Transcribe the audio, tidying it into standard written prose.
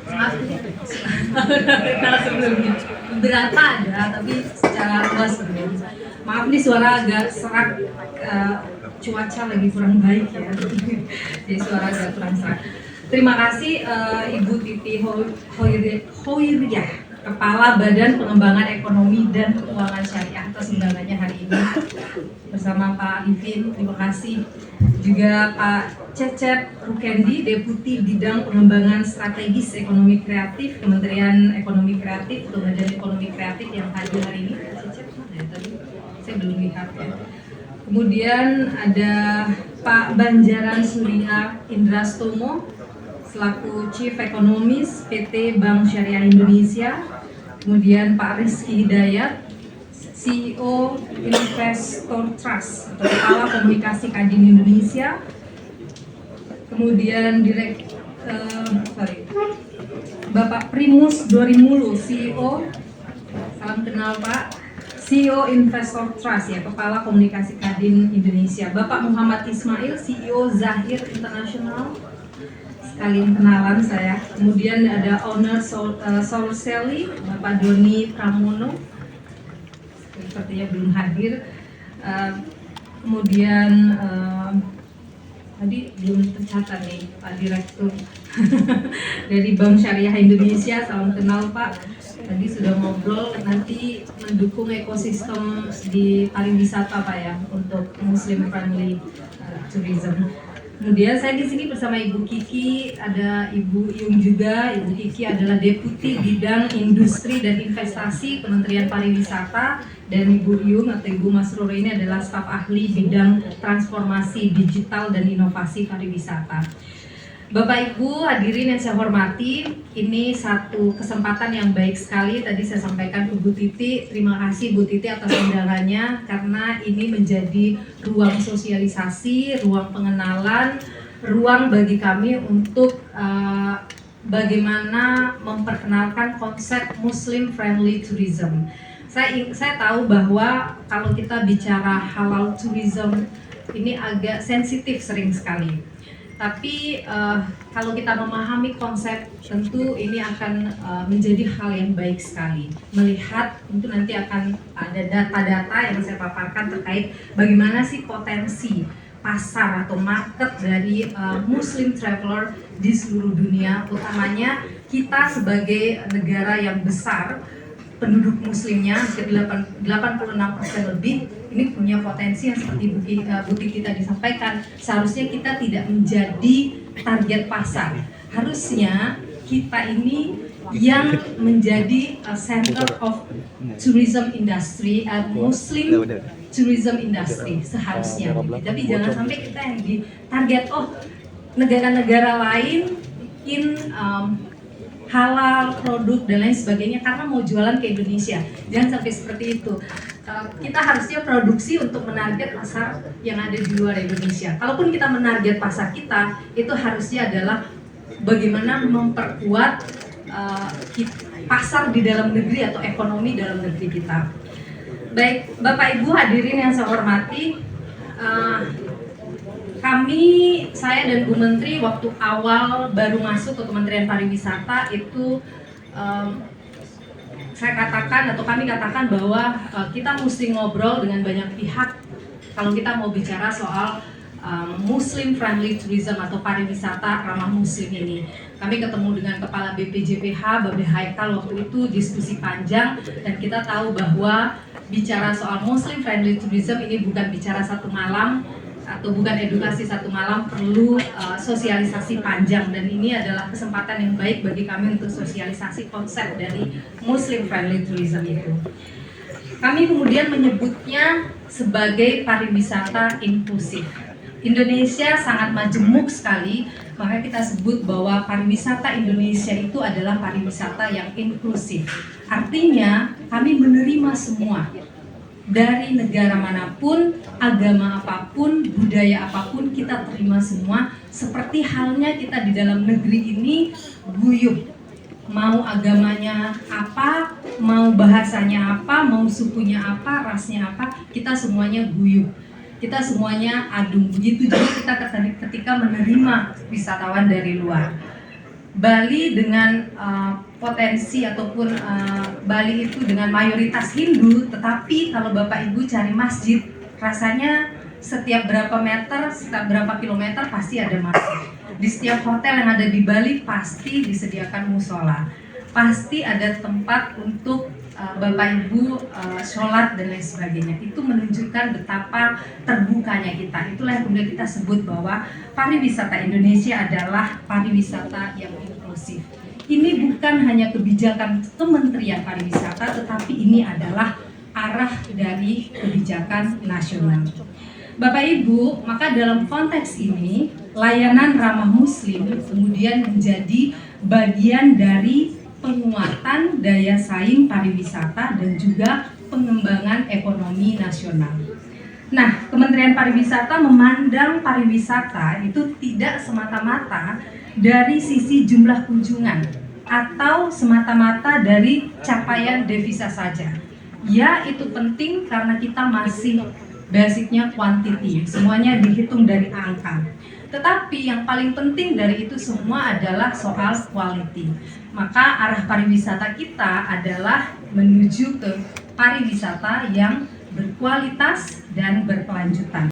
Maaf sebelumnya beberapa ada, tapi secara luas berbeda. Maaf nih suara agak serak, cuaca lagi kurang baik ya, jadi suara agak kurang serak. Terima kasih Ibu Titi Hoiriah, Kepala Badan Pengembangan Ekonomi dan Keuangan Syariah atas undangannya hari ini, bersama Pak Ivin. Terima kasih juga Pak Cecep Rukendi, Deputi Bidang Pengembangan Strategis Ekonomi Kreatif, Kementerian Ekonomi Kreatif atau Badan Ekonomi Kreatif yang hadir hari ini. Pak Cecep mana ya tadi? Saya belum lihat ya. Kemudian ada Pak Banjaran Surya Indrastomo selaku Chief Economist PT Bank Syariah Indonesia. Kemudian Pak Rizky Hidayat, CEO Investor Trust atau Kepala Komunikasi Kadin Indonesia. Kemudian Bapak Primus Dorimulu, CEO, salam kenal Pak, CEO Investor Trust ya, Kepala Komunikasi Kadin Indonesia. Bapak Muhammad Ismail, CEO Zahir International, sekalian kenalan saya. Kemudian ada owner Solselli, Bapak Doni Pramono, sepertinya belum hadir. Kemudian tadi belum tercatat nih Pak Direktur dari Bank Syariah Indonesia, salam kenal Pak. Tadi sudah ngobrol, nanti mendukung ekosistem di pariwisata Pak ya, untuk Muslim friendly tourism. Kemudian saya di sini bersama Ibu Kiki, ada Ibu Yung juga. Ibu Kiki adalah Deputi Bidang Industri dan Investasi Kementerian Pariwisata, dan Ibu Yung atau Ibu Masrur ini adalah staf ahli bidang transformasi digital dan inovasi pariwisata. Bapak Ibu hadirin yang saya hormati, ini satu kesempatan yang baik sekali. Tadi saya sampaikan ke Bu Titi, terima kasih Bu Titi atas undangannya, karena ini menjadi ruang sosialisasi, ruang pengenalan, ruang bagi kami untuk bagaimana memperkenalkan konsep Muslim friendly tourism. Saya tahu bahwa kalau kita bicara halal tourism ini agak sensitif sering sekali. Tapi kalau kita memahami konsep, tentu ini akan menjadi hal yang baik sekali. Melihat, tentu nanti akan ada data-data yang saya paparkan terkait bagaimana sih potensi pasar atau market dari Muslim traveler di seluruh dunia, utamanya kita sebagai negara yang besar, penduduk muslimnya ke 86% lebih, ini punya potensi yang seperti Bu Titi tadi sampaikan. Seharusnya kita tidak menjadi target pasar, harusnya kita ini yang menjadi center of tourism industry, Muslim tourism industry seharusnya. Tapi jangan sampai kita yang ditarget, negara-negara lain in halal, produk, dan lain sebagainya karena mau jualan ke Indonesia. Jangan sampai seperti itu. Kita harusnya produksi untuk menarget pasar yang ada di luar Indonesia. Kalaupun kita menarget pasar kita, itu harusnya adalah bagaimana memperkuat pasar di dalam negeri atau ekonomi dalam negeri kita. Baik, Bapak Ibu hadirin yang saya hormati, saya dan Bu Menteri waktu awal baru masuk ke Kementerian Pariwisata itu kami katakan bahwa kita mesti ngobrol dengan banyak pihak kalau kita mau bicara soal Muslim friendly tourism atau pariwisata ramah Muslim ini. Kami ketemu dengan Kepala BPJPH, Babe Haikal, waktu itu diskusi panjang, dan kita tahu bahwa bicara soal Muslim friendly tourism ini bukan bicara satu malam, atau bukan edukasi satu malam, perlu sosialisasi panjang, dan ini adalah kesempatan yang baik bagi kami untuk sosialisasi konsep dari Muslim friendly tourism itu. Kami kemudian menyebutnya sebagai pariwisata inklusif. Indonesia sangat majemuk sekali, maka kita sebut bahwa pariwisata Indonesia itu adalah pariwisata yang inklusif. Artinya kami menerima semua, dari negara manapun, agama apapun, budaya apapun, kita terima semua. Seperti halnya kita di dalam negeri ini guyup, mau agamanya apa, mau bahasanya apa, mau sukunya apa, rasnya apa, kita semuanya guyup, kita semuanya adung. Begitu juga kita ketika menerima wisatawan dari luar. Bali dengan potensi ataupun Bali itu dengan mayoritas Hindu, tetapi kalau Bapak Ibu cari masjid, rasanya setiap berapa meter, setiap berapa kilometer pasti ada masjid. Di setiap hotel yang ada di Bali pasti disediakan musola, pasti ada tempat untuk Bapak Ibu sholat dan lain sebagainya. Itu menunjukkan betapa terbukanya kita. Itulah yang kemudian kita sebut bahwa pariwisata Indonesia adalah pariwisata yang inklusif. Ini bukan hanya kebijakan Kementerian Pariwisata, tetapi ini adalah arah dari kebijakan nasional. Bapak Ibu, maka dalam konteks ini layanan ramah muslim kemudian menjadi bagian dari penguatan daya saing pariwisata dan juga pengembangan ekonomi nasional. Nah, Kementerian Pariwisata memandang pariwisata itu tidak semata-mata dari sisi jumlah kunjungan atau semata-mata dari capaian devisa saja. Ya, itu penting karena kita masih basicnya quantity, semuanya dihitung dari angka. Tetapi yang paling penting dari itu semua adalah soal quality. Maka arah pariwisata kita adalah menuju ke pariwisata yang berkualitas dan berkelanjutan.